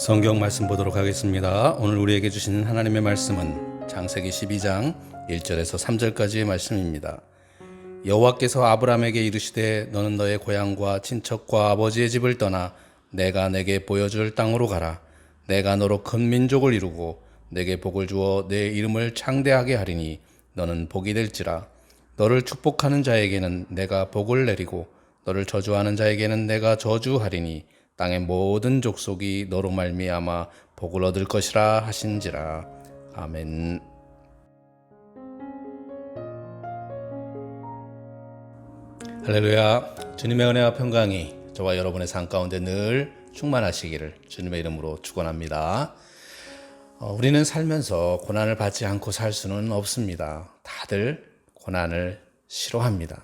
성경 말씀 보도록 하겠습니다. 오늘 우리에게 주시는 하나님의 말씀은 창세기 12장 1절에서 3절까지의 말씀입니다. 여호와께서 아브라함에게 이르시되 너는 너의 고향과 친척과 아버지의 집을 떠나 내가 내게 보여줄 땅으로 가라. 내가 너로 큰 민족을 이루고 내게 복을 주어 내 이름을 창대하게 하리니 너는 복이 될지라. 너를 축복하는 자에게는 내가 복을 내리고 너를 저주하는 자에게는 내가 저주하리니 땅의 모든 족속이 너로 말미암아 복을 얻을 것이라 하신지라. 아멘. 할렐루야. 주님의 은혜와 평강이 저와 여러분의 삶 가운데 늘 충만하시기를 주님의 이름으로 축원합니다. 우리는 살면서 고난을 받지 않고 살 수는 없습니다. 다들 고난을 싫어합니다.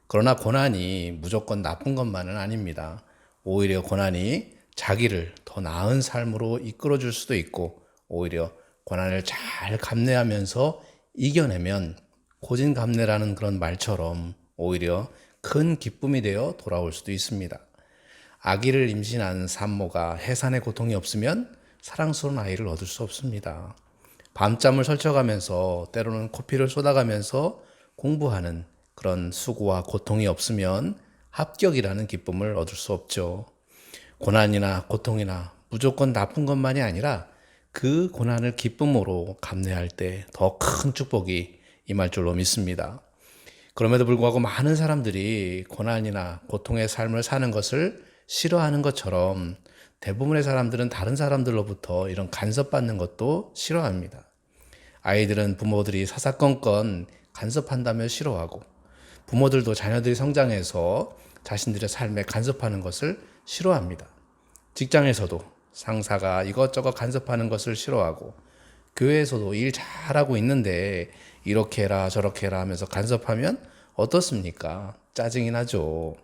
그러나 고난이 무조건 나쁜 것만은 아닙니다. 오히려 고난이 자기를 더 나은 삶으로 이끌어 줄 수도 있고, 오히려 고난을 잘 감내하면서 이겨내면 고진감래라는 그런 말처럼 오히려 큰 기쁨이 되어 돌아올 수도 있습니다. 아기를 임신한 산모가 해산의 고통이 없으면 사랑스러운 아이를 얻을 수 없습니다. 밤잠을 설쳐가면서 때로는 코피를 쏟아가면서 공부하는 그런 수고와 고통이 없으면 합격이라는 기쁨을 얻을 수 없죠. 고난이나 고통이나 무조건 나쁜 것만이 아니라 그 고난을 기쁨으로 감내할 때 더 큰 축복이 임할 줄로 믿습니다. 그럼에도 불구하고 많은 사람들이 고난이나 고통의 삶을 사는 것을 싫어하는 것처럼 대부분의 사람들은 다른 사람들로부터 이런 간섭받는 것도 싫어합니다. 아이들은 부모들이 사사건건 간섭한다며 싫어하고, 부모들도 자녀들이 성장해서 자신들의 삶에 간섭하는 것을 싫어합니다. 직장에서도 상사가 이것저것 간섭하는 것을 싫어하고, 교회에서도 일 잘하고 있는데 이렇게 해라 저렇게 해라 하면서 간섭하면 어떻습니까? 짜증이 나죠.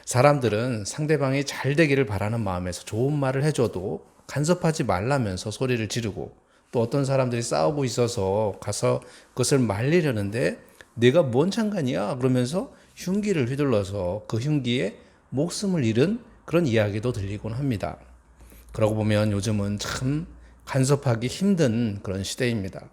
사람들은 상대방이 잘 되기를 바라는 마음에서 좋은 말을 해줘도 간섭하지 말라면서 소리를 지르고, 또 어떤 사람들이 싸우고 있어서 가서 그것을 말리려는데 내가 뭔 상관이야? 그러면서 흉기를 휘둘러서 그 흉기에 목숨을 잃은 그런 이야기도 들리곤 합니다. 그러고 보면 요즘은 참 간섭하기 힘든 그런 시대입니다.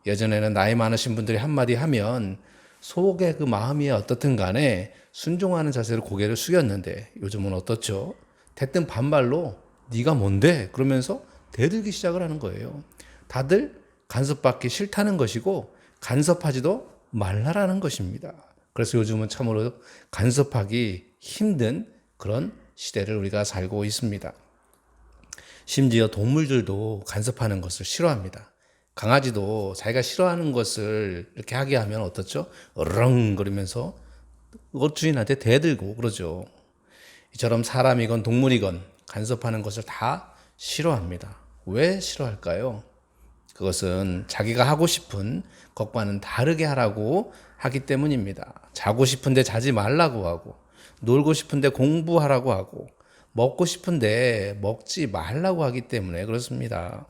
예전에는 나이 많으신 분들이 한마디 하면 속의 그 마음이 어떻든 간에 순종하는 자세로 고개를 숙였는데, 요즘은 어떻죠? 대뜸 반말로 네가 뭔데? 그러면서 대들기 시작을 하는 거예요. 다들 간섭받기 싫다는 것이고 간섭하지도 말라라는 것입니다. 그래서 요즘은 참으로 간섭하기 힘든 그런 시대를 우리가 살고 있습니다. 심지어 동물들도 간섭하는 것을 싫어합니다. 강아지도 자기가 싫어하는 것을 이렇게 하게 하면 어떻죠? 으렁거리면서 주인한테 대들고 그러죠. 이처럼 사람이건 동물이건 간섭하는 것을 다 싫어합니다. 왜 싫어할까요? 그것은 자기가 하고 싶은 것과는 다르게 하라고 하기 때문입니다. 자고 싶은데 자지 말라고 하고, 놀고 싶은데 공부하라고 하고, 먹고 싶은데 먹지 말라고 하기 때문에 그렇습니다.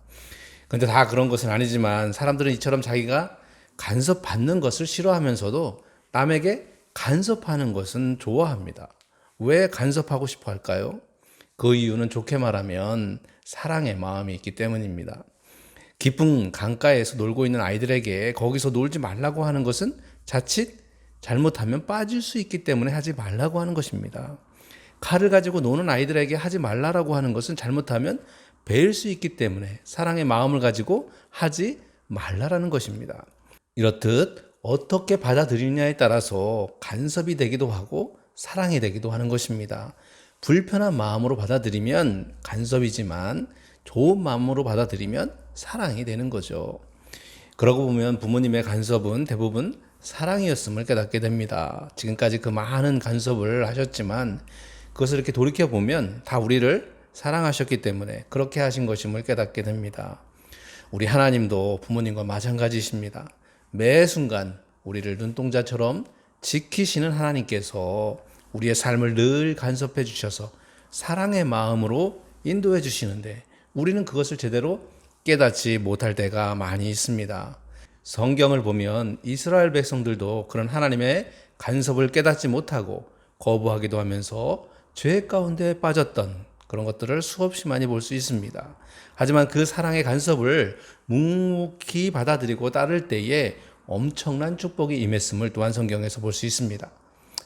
그런데 다 그런 것은 아니지만 사람들은 이처럼 자기가 간섭받는 것을 싫어하면서도 남에게 간섭하는 것은 좋아합니다. 왜 간섭하고 싶어 할까요? 그 이유는 좋게 말하면 사랑의 마음이 있기 때문입니다. 깊은 강가에서 놀고 있는 아이들에게 거기서 놀지 말라고 하는 것은 자칫 잘못하면 빠질 수 있기 때문에 하지 말라고 하는 것입니다. 칼을 가지고 노는 아이들에게 하지 말라고 하는 것은 잘못하면 베일 수 있기 때문에 사랑의 마음을 가지고 하지 말라라는 것입니다. 이렇듯 어떻게 받아들이냐에 따라서 간섭이 되기도 하고 사랑이 되기도 하는 것입니다. 불편한 마음으로 받아들이면 간섭이지만 좋은 마음으로 받아들이면 사랑이 되는 거죠. 그러고 보면 부모님의 간섭은 대부분 사랑이었음을 깨닫게 됩니다. 지금까지 그 많은 간섭을 하셨지만 그것을 이렇게 돌이켜보면 다 우리를 사랑하셨기 때문에 그렇게 하신 것임을 깨닫게 됩니다. 우리 하나님도 부모님과 마찬가지십니다. 매 순간 우리를 눈동자처럼 지키시는 하나님께서 우리의 삶을 늘 간섭해 주셔서 사랑의 마음으로 인도해 주시는데 우리는 그것을 제대로 깨닫지 못할 때가 많이 있습니다. 성경을 보면 이스라엘 백성들도 그런 하나님의 간섭을 깨닫지 못하고 거부하기도 하면서 죄 가운데 빠졌던 그런 것들을 수없이 많이 볼 수 있습니다. 하지만 그 사랑의 간섭을 묵묵히 받아들이고 따를 때에 엄청난 축복이 임했음을 또한 성경에서 볼 수 있습니다.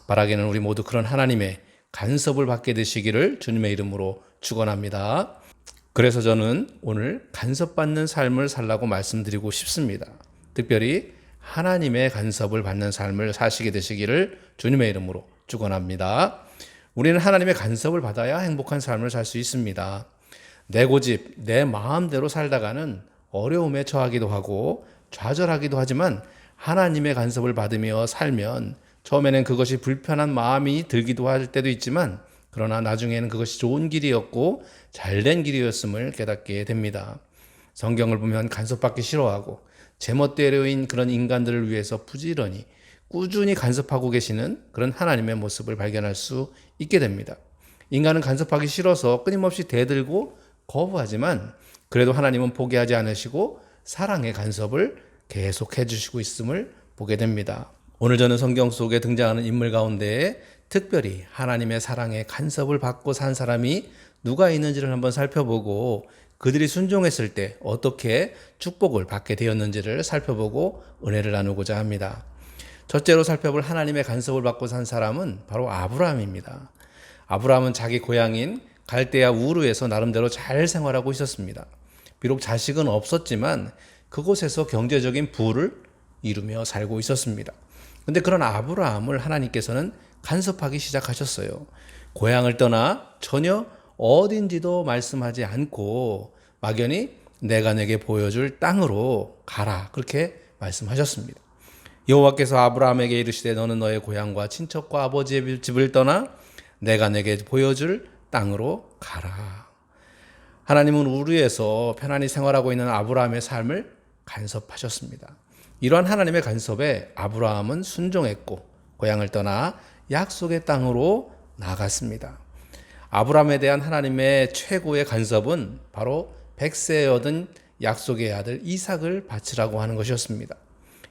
바라기는 우리 모두 그런 하나님의 간섭을 받게 되시기를 주님의 이름으로 축원합니다. 그래서 저는 오늘 간섭받는 삶을 살라고 말씀드리고 싶습니다. 특별히 하나님의 간섭을 받는 삶을 사시게 되시기를 주님의 이름으로 축원합니다. 우리는 하나님의 간섭을 받아야 행복한 삶을 살 수 있습니다. 내 고집, 내 마음대로 살다가는 어려움에 처하기도 하고 좌절하기도 하지만 하나님의 간섭을 받으며 살면 처음에는 그것이 불편한 마음이 들기도 할 때도 있지만 그러나 나중에는 그것이 좋은 길이었고 잘된 길이었음을 깨닫게 됩니다. 성경을 보면 간섭받기 싫어하고 제멋대로인 그런 인간들을 위해서 부지런히 꾸준히 간섭하고 계시는 그런 하나님의 모습을 발견할 수 있게 됩니다. 인간은 간섭하기 싫어서 끊임없이 대들고 거부하지만 그래도 하나님은 포기하지 않으시고 사랑의 간섭을 계속해 주시고 있음을 보게 됩니다. 오늘 저는 성경 속에 등장하는 인물 가운데 특별히 하나님의 사랑의 간섭을 받고 산 사람이 누가 있는지를 한번 살펴보고 그들이 순종했을 때 어떻게 축복을 받게 되었는지를 살펴보고 은혜를 나누고자 합니다. 첫째로 살펴볼 하나님의 간섭을 받고 산 사람은 바로 아브라함입니다. 아브라함은 자기 고향인 갈대아 우르에서 나름대로 잘 생활하고 있었습니다. 비록 자식은 없었지만 그곳에서 경제적인 부를 이루며 살고 있었습니다. 그런데 그런 아브라함을 하나님께서는 간섭하기 시작하셨어요. 고향을 떠나 전혀 어딘지도 말씀하지 않고 막연히 내가 내게 보여줄 땅으로 가라 그렇게 말씀하셨습니다. 여호와께서 아브라함에게 이르시되 너는 너의 고향과 친척과 아버지의 집을 떠나 내가 내게 보여줄 땅으로 가라. 하나님은 우르에서 편안히 생활하고 있는 아브라함의 삶을 간섭하셨습니다. 이러한 하나님의 간섭에 아브라함은 순종했고 고향을 떠나 약속의 땅으로 나갔습니다. 아브라함에 대한 하나님의 최고의 간섭은 바로 백세에 얻은 약속의 아들 이삭을 바치라고 하는 것이었습니다.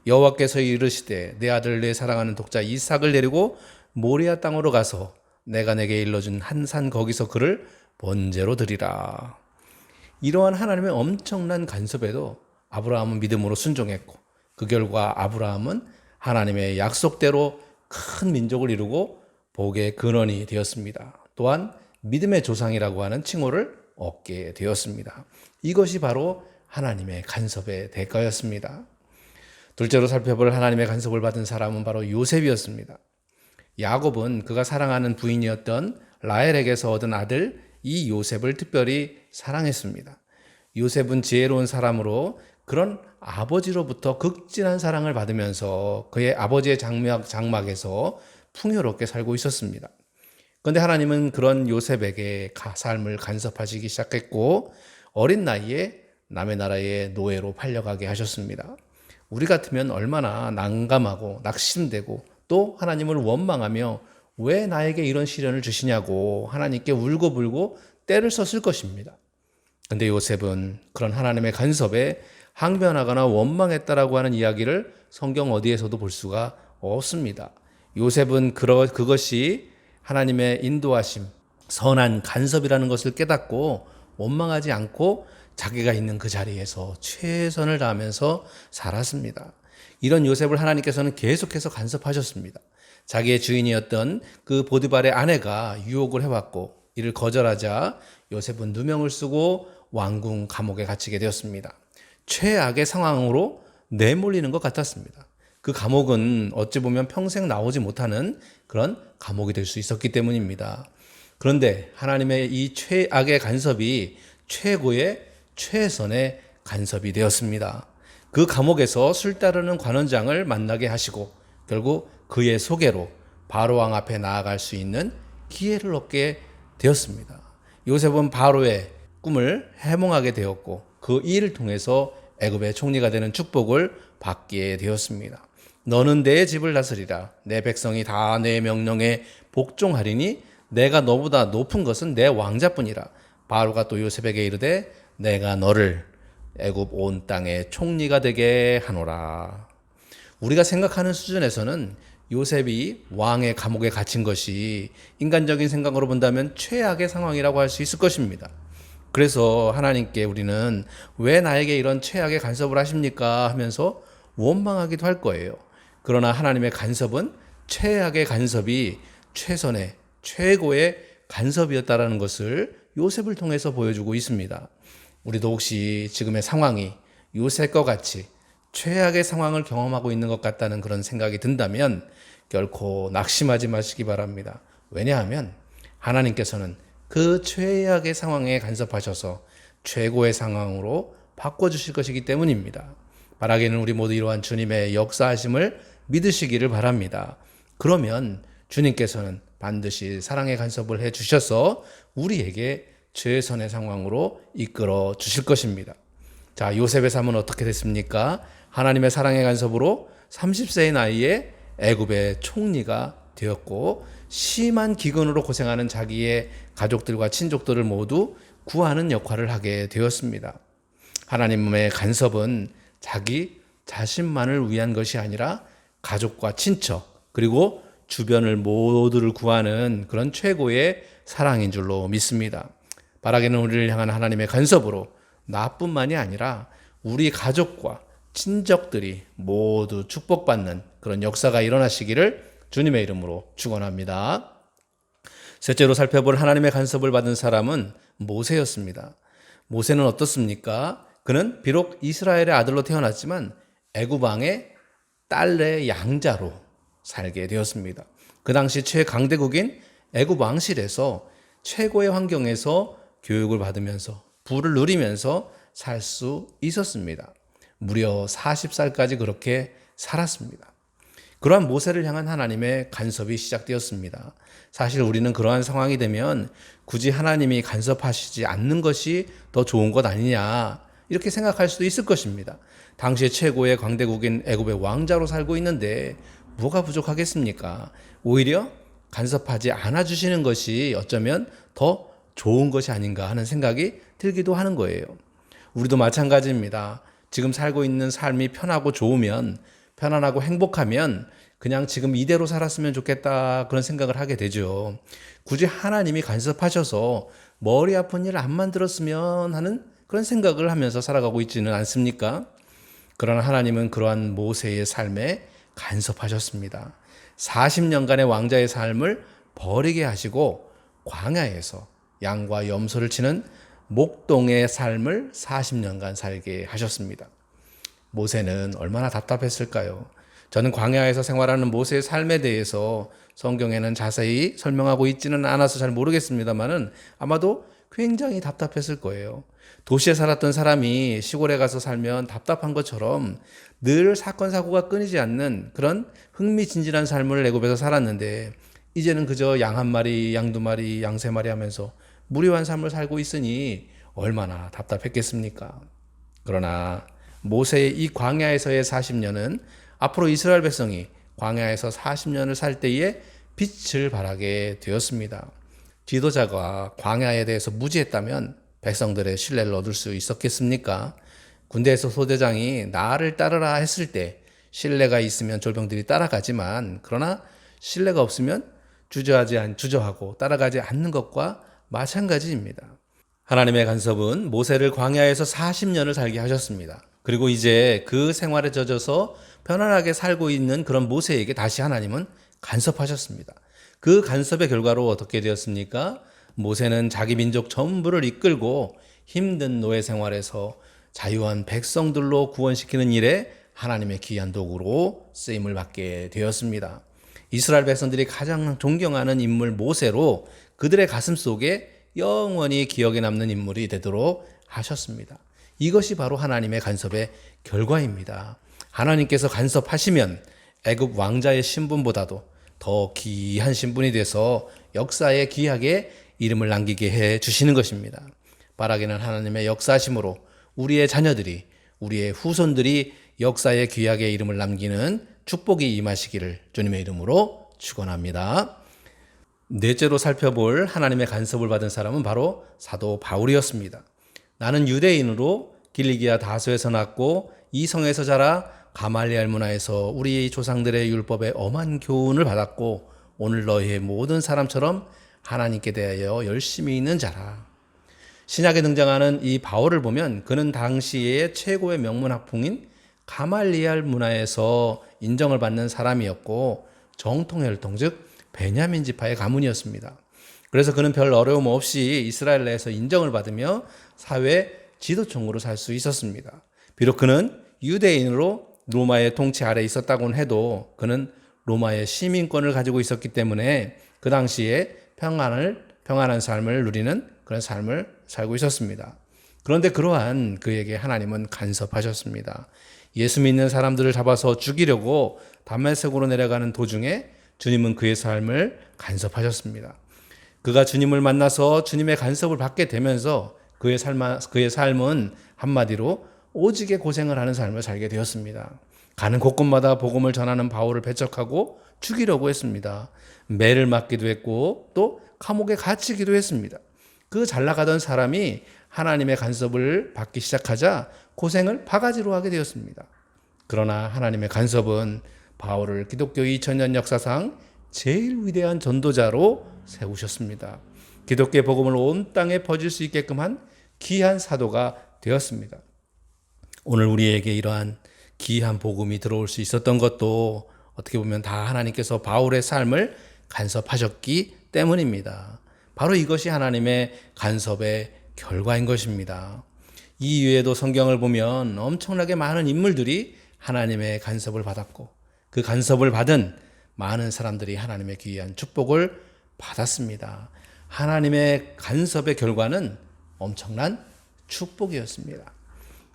여호와께서 이르시되 내 아들 내 사랑하는 독자 이삭을 데리고 모리아 땅으로 가서 내가 내게 일러준 한 산 거기서 그를 번제로 드리라. 이러한 하나님의 엄청난 간섭에도 아브라함은 믿음으로 순종했고 그 결과 아브라함은 하나님의 약속대로 큰 민족을 이루고 복의 근원이 되었습니다. 또한 믿음의 조상이라고 하는 칭호를 얻게 되었습니다. 이것이 바로 하나님의 간섭의 대가였습니다. 둘째로 살펴볼 하나님의 간섭을 받은 사람은 바로 요셉이었습니다. 야곱은 그가 사랑하는 부인이었던 라헬에게서 얻은 아들 이 요셉을 특별히 사랑했습니다. 요셉은 지혜로운 사람으로 그런 아버지로부터 극진한 사랑을 받으면서 그의 아버지의 장막에서 풍요롭게 살고 있었습니다. 그런데 하나님은 그런 요셉에게 삶을 간섭하시기 시작했고 어린 나이에 남의 나라의 노예로 팔려가게 하셨습니다. 우리 같으면 얼마나 난감하고 낙심되고 또 하나님을 원망하며 왜 나에게 이런 시련을 주시냐고 하나님께 울고불고 떼를 썼을 것입니다. 그런데 요셉은 그런 하나님의 간섭에 항변하거나 원망했다라고 하는 이야기를 성경 어디에서도 볼 수가 없습니다. 요셉은 그것이 하나님의 인도하심, 선한 간섭이라는 것을 깨닫고 원망하지 않고 자기가 있는 그 자리에서 최선을 다하면서 살았습니다. 이런 요셉을 하나님께서는 계속해서 간섭하셨습니다. 자기의 주인이었던 그 보디발의 아내가 유혹을 해왔고 이를 거절하자 요셉은 누명을 쓰고 왕궁 감옥에 갇히게 되었습니다. 최악의 상황으로 내몰리는 것 같았습니다. 그 감옥은 어찌 보면 평생 나오지 못하는 그런 감옥이 될 수 있었기 때문입니다. 그런데 하나님의 이 최악의 간섭이 최고의 최선의 간섭이 되었습니다. 그 감옥에서 술 따르는 관원장을 만나게 하시고 결국 그의 소개로 바로왕 앞에 나아갈 수 있는 기회를 얻게 되었습니다. 요셉은 바로의 꿈을 해몽하게 되었고 그 일을 통해서 애굽의 총리가 되는 축복을 받게 되었습니다. 너는 내 집을 다스리라. 내 백성이 다 내 명령에 복종하리니 내가 너보다 높은 것은 내 왕자뿐이라. 바로가 또 요셉에게 이르되 내가 너를 애굽 온 땅의 총리가 되게 하노라. 우리가 생각하는 수준에서는 요셉이 왕의 감옥에 갇힌 것이 인간적인 생각으로 본다면 최악의 상황이라고 할 수 있을 것입니다. 그래서 하나님께 우리는 왜 나에게 이런 최악의 간섭을 하십니까? 하면서 원망하기도 할 거예요. 그러나 하나님의 간섭은 최악의 간섭이 최선의 최고의 간섭이었다라는 것을 요셉을 통해서 보여주고 있습니다. 우리도 혹시 지금의 상황이 요셉과 같이 최악의 상황을 경험하고 있는 것 같다는 그런 생각이 든다면 결코 낙심하지 마시기 바랍니다. 왜냐하면 하나님께서는 그 최악의 상황에 간섭하셔서 최고의 상황으로 바꿔주실 것이기 때문입니다. 바라기는 우리 모두 이러한 주님의 역사하심을 믿으시기를 바랍니다. 그러면 주님께서는 반드시 사랑의 간섭을 해주셔서 우리에게 최선의 상황으로 이끌어 주실 것입니다. 자, 요셉의 삶은 어떻게 됐습니까? 하나님의 사랑의 간섭으로 30세의 나이에 애굽의 총리가 되었고 심한 기근으로 고생하는 자기의 가족들과 친족들을 모두 구하는 역할을 하게 되었습니다. 하나님의 간섭은 자기 자신만을 위한 것이 아니라 가족과 친척 그리고 주변을 모두를 구하는 그런 최고의 사랑인 줄로 믿습니다. 바라기는 우리를 향한 하나님의 간섭으로 나뿐만이 아니라 우리 가족과 친척들이 모두 축복받는 그런 역사가 일어나시기를 주님의 이름으로 축원합니다. 셋째로 살펴볼 하나님의 간섭을 받은 사람은 모세였습니다. 모세는 어떻습니까? 그는 비록 이스라엘의 아들로 태어났지만 애굽 왕의 딸의 양자로 살게 되었습니다. 그 당시 최강대국인 애굽 왕실에서 최고의 환경에서 교육을 받으면서 부를 누리면서 살 수 있었습니다. 무려 40살까지 그렇게 살았습니다. 그러한 모세를 향한 하나님의 간섭이 시작되었습니다. 사실 우리는 그러한 상황이 되면 굳이 하나님이 간섭하시지 않는 것이 더 좋은 것 아니냐 이렇게 생각할 수도 있을 것입니다. 당시의 최고의 강대국인 애굽의 왕자로 살고 있는데 뭐가 부족하겠습니까? 오히려 간섭하지 않아 주시는 것이 어쩌면 더 좋은 것이 아닌가 하는 생각이 들기도 하는 거예요. 우리도 마찬가지입니다. 지금 살고 있는 삶이 편하고 좋으면 편안하고 행복하면 그냥 지금 이대로 살았으면 좋겠다 그런 생각을 하게 되죠. 굳이 하나님이 간섭하셔서 머리 아픈 일을 안 만들었으면 하는 그런 생각을 하면서 살아가고 있지는 않습니까? 그러나 하나님은 그러한 모세의 삶에 간섭하셨습니다. 40년간의 왕자의 삶을 버리게 하시고 광야에서 양과 염소를 치는 목동의 삶을 40년간 살게 하셨습니다. 모세는 얼마나 답답했을까요? 저는 광야에서 생활하는 모세의 삶에 대해서 성경에는 자세히 설명하고 있지는 않아서 잘 모르겠습니다만은 아마도 굉장히 답답했을 거예요. 도시에 살았던 사람이 시골에 가서 살면 답답한 것처럼 늘 사건 사고가 끊이지 않는 그런 흥미진진한 삶을 애굽에서 살았는데 이제는 그저 양 한 마리, 양 두 마리, 양 세 마리 하면서 무료한 삶을 살고 있으니 얼마나 답답했겠습니까? 그러나 모세의 이 광야에서의 40년은 앞으로 이스라엘 백성이 광야에서 40년을 살 때에 빛을 발하게 되었습니다. 지도자가 광야에 대해서 무지했다면 백성들의 신뢰를 얻을 수 있었겠습니까? 군대에서 소대장이 나를 따르라 했을 때 신뢰가 있으면 졸병들이 따라가지만 그러나 신뢰가 없으면 주저하고 따라가지 않는 것과 마찬가지입니다. 하나님의 간섭은 모세를 광야에서 40년을 살게 하셨습니다. 그리고 이제 그 생활에 젖어서 편안하게 살고 있는 그런 모세에게 다시 하나님은 간섭하셨습니다. 그 간섭의 결과로 어떻게 되었습니까? 모세는 자기 민족 전부를 이끌고 힘든 노예 생활에서 자유한 백성들로 구원시키는 일에 하나님의 귀한 도구로 쓰임을 받게 되었습니다. 이스라엘 백성들이 가장 존경하는 인물 모세로 그들의 가슴 속에 영원히 기억에 남는 인물이 되도록 하셨습니다. 이것이 바로 하나님의 간섭의 결과입니다. 하나님께서 간섭하시면 애굽 왕자의 신분보다도 더 귀한 신분이 돼서 역사에 귀하게 이름을 남기게 해 주시는 것입니다. 바라기는 하나님의 역사하심으로 우리의 자녀들이, 우리의 후손들이 역사에 귀하게 이름을 남기는 축복이 임하시기를 주님의 이름으로 축원합니다. 넷째로 살펴볼 하나님의 간섭을 받은 사람은 바로 사도 바울이었습니다. 나는 유대인으로 길리기아 다소에서 났고 이 성에서 자라 가말리엘 문화에서 우리 조상들의 율법의 엄한 교훈을 받았고 오늘 너희의 모든 사람처럼 하나님께 대하여 열심히 있는 자라. 신약에 등장하는 이 바울을 보면 그는 당시의 최고의 명문 학풍인 가말리엘 문화에서 인정을 받는 사람이었고 정통혈통 즉 베냐민 지파의 가문이었습니다. 그래서 그는 별 어려움 없이 이스라엘 내에서 인정을 받으며 사회 지도층으로 살 수 있었습니다. 비록 그는 유대인으로 로마의 통치 아래에 있었다고는 해도 그는 로마의 시민권을 가지고 있었기 때문에 그 당시에 평안한 삶을 누리는 그런 삶을 살고 있었습니다. 그런데 그러한 그에게 하나님은 간섭하셨습니다. 예수 믿는 사람들을 잡아서 죽이려고 담메색으로 내려가는 도중에 주님은 그의 삶을 간섭하셨습니다. 그가 주님을 만나서 주님의 간섭을 받게 되면서 그의 삶은 한마디로 오직에 고생을 하는 삶을 살게 되었습니다. 가는 곳곳마다 복음을 전하는 바울을 배척하고 죽이려고 했습니다. 매를 맞기도 했고 또 감옥에 갇히기도 했습니다. 그 잘 나가던 사람이 하나님의 간섭을 받기 시작하자 고생을 바가지로 하게 되었습니다. 그러나 하나님의 간섭은 바울을 기독교 2000년 역사상 제일 위대한 전도자로 세우셨습니다. 기독교의 복음을 온 땅에 퍼질 수 있게끔 한 귀한 사도가 되었습니다. 오늘 우리에게 이러한 귀한 복음이 들어올 수 있었던 것도 어떻게 보면 다 하나님께서 바울의 삶을 간섭하셨기 때문입니다. 바로 이것이 하나님의 간섭의 결과인 것입니다. 이 이외에도 성경을 보면 엄청나게 많은 인물들이 하나님의 간섭을 받았고 그 간섭을 받은 많은 사람들이 하나님의 귀한 축복을 받았습니다. 하나님의 간섭의 결과는 엄청난 축복이었습니다.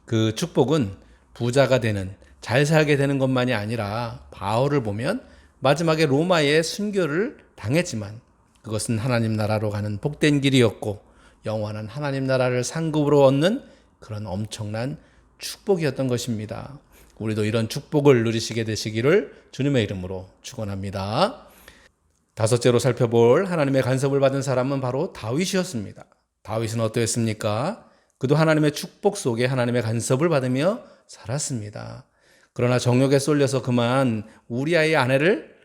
그 축복은 부자가 되는, 잘 살게 되는 것만이 아니라 바울을 보면 마지막에 로마의 순교를 당했지만 그것은 하나님 나라로 가는 복된 길이었고 영원한 하나님 나라를 상급으로 얻는 그런 엄청난 축복이었던 것입니다. 우리도 이런 축복을 누리시게 되시기를 주님의 이름으로 축원합니다. 다섯째로 살펴볼 하나님의 간섭을 받은 사람은 바로 다윗이었습니다. 다윗은 어떠했습니까? 그도 하나님의 축복 속에 하나님의 간섭을 받으며 살았습니다. 그러나 정욕에 쏠려서 그만 우리아의 아내를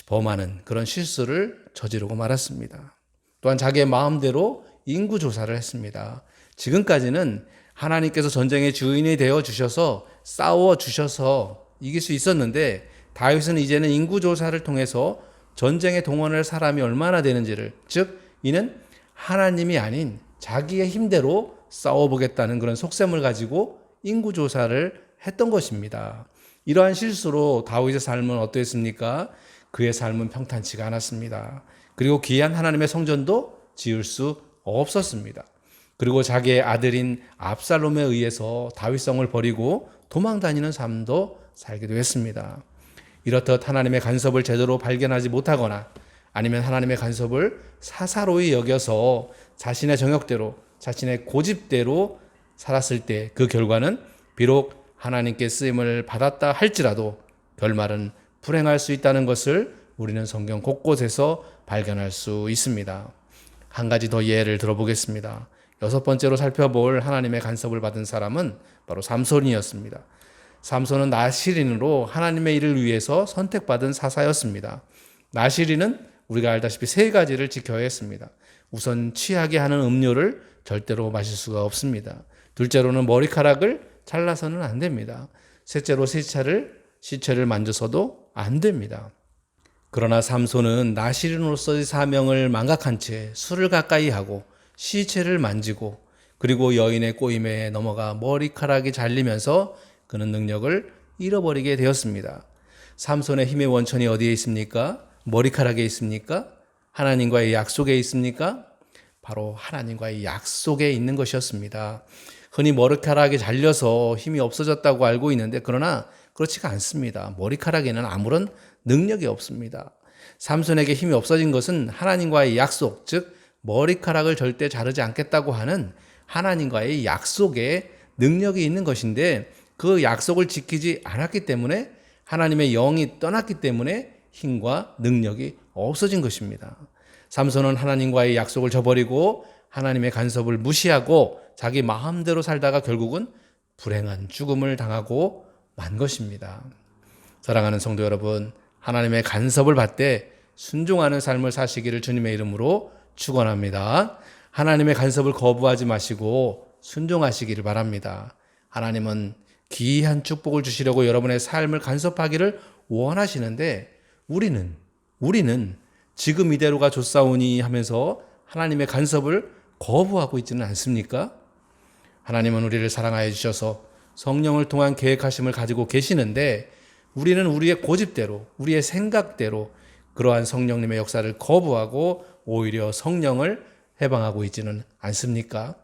범하는 그런 실수를 저지르고 말았습니다. 또한 자기의 마음대로 인구조사를 했습니다. 지금까지는 하나님께서 전쟁의 주인이 되어 주셔서 싸워 주셔서 이길 수 있었는데 다윗은 이제는 인구조사를 통해서 전쟁에 동원할 사람이 얼마나 되는지를, 즉 이는 하나님이 아닌 자기의 힘대로 싸워보겠다는 그런 속셈을 가지고 인구조사를 했던 것입니다. 이러한 실수로 다윗의 삶은 어떠했습니까? 그의 삶은 평탄치가 않았습니다. 그리고 귀한 하나님의 성전도 지을 수 없었습니다. 그리고 자기의 아들인 압살롬에 의해서 다윗성을 버리고 도망다니는 삶도 살기도 했습니다. 이렇듯 하나님의 간섭을 제대로 발견하지 못하거나 아니면 하나님의 간섭을 사사로이 여겨서 자신의 정욕대로, 자신의 고집대로 살았을 때 그 결과는 비록 하나님께 쓰임을 받았다 할지라도 결말은 불행할 수 있다는 것을 우리는 성경 곳곳에서 발견할 수 있습니다. 한 가지 더 예를 들어보겠습니다. 여섯 번째로 살펴볼 하나님의 간섭을 받은 사람은 바로 삼손이었습니다. 삼손은 나시린으로 하나님의 일을 위해서 선택받은 사사였습니다. 나시린은 우리가 알다시피 세 가지를 지켜야 했습니다. 우선 취하게 하는 음료를 절대로 마실 수가 없습니다. 둘째로는 머리카락을 잘라서는 안 됩니다. 셋째로 시체를 만져서도 안 됩니다. 그러나 삼손은 나시린으로서의 사명을 망각한 채 술을 가까이 하고 시체를 만지고 그리고 여인의 꼬임에 넘어가 머리카락이 잘리면서 그는 능력을 잃어버리게 되었습니다. 삼손의 힘의 원천이 어디에 있습니까? 머리카락에 있습니까? 하나님과의 약속에 있습니까? 바로 하나님과의 약속에 있는 것이었습니다. 흔히 머리카락이 잘려서 힘이 없어졌다고 알고 있는데 그러나 그렇지가 않습니다. 머리카락에는 아무런 능력이 없습니다. 삼손에게 힘이 없어진 것은 하나님과의 약속, 즉 머리카락을 절대 자르지 않겠다고 하는 하나님과의 약속에 능력이 있는 것인데 그 약속을 지키지 않았기 때문에 하나님의 영이 떠났기 때문에 힘과 능력이 없어진 것입니다. 삼손은 하나님과의 약속을 저버리고 하나님의 간섭을 무시하고 자기 마음대로 살다가 결국은 불행한 죽음을 당하고 만 것입니다. 사랑하는 성도 여러분, 하나님의 간섭을 받되 순종하는 삶을 사시기를 주님의 이름으로 축원합니다. 하나님의 간섭을 거부하지 마시고 순종하시기를 바랍니다. 하나님은 귀한 축복을 주시려고 여러분의 삶을 간섭하기를 원하시는데 우리는 지금 이대로가 좋사오니 하면서 하나님의 간섭을 거부하고 있지는 않습니까? 하나님은 우리를 사랑하여 주셔서 성령을 통한 계획하심을 가지고 계시는데 우리는 우리의 고집대로, 우리의 생각대로 그러한 성령님의 역사를 거부하고 오히려 성령을 해방하고 있지는 않습니까?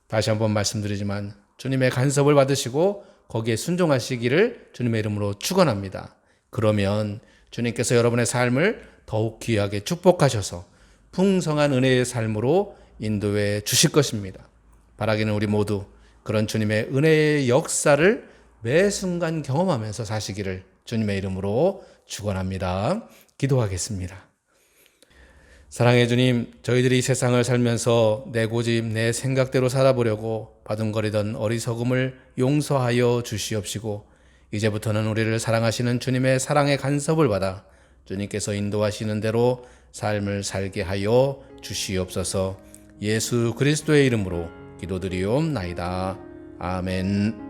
다시 한번 말씀드리지만 주님의 간섭을 받으시고 거기에 순종하시기를 주님의 이름으로 축원합니다. 그러면 주님께서 여러분의 삶을 더욱 귀하게 축복하셔서 풍성한 은혜의 삶으로 인도해 주실 것입니다. 바라기는 우리 모두 그런 주님의 은혜의 역사를 매 순간 경험하면서 사시기를 주님의 이름으로 축원합니다. 기도하겠습니다. 사랑해 주님, 저희들이 이 세상을 살면서 내 고집, 내 생각대로 살아보려고 바둥거리던 어리석음을 용서하여 주시옵시고 이제부터는 우리를 사랑하시는 주님의 사랑의 간섭을 받아 주님께서 인도하시는 대로 삶을 살게 하여 주시옵소서. 예수 그리스도의 이름으로 기도드리옵나이다. 아멘.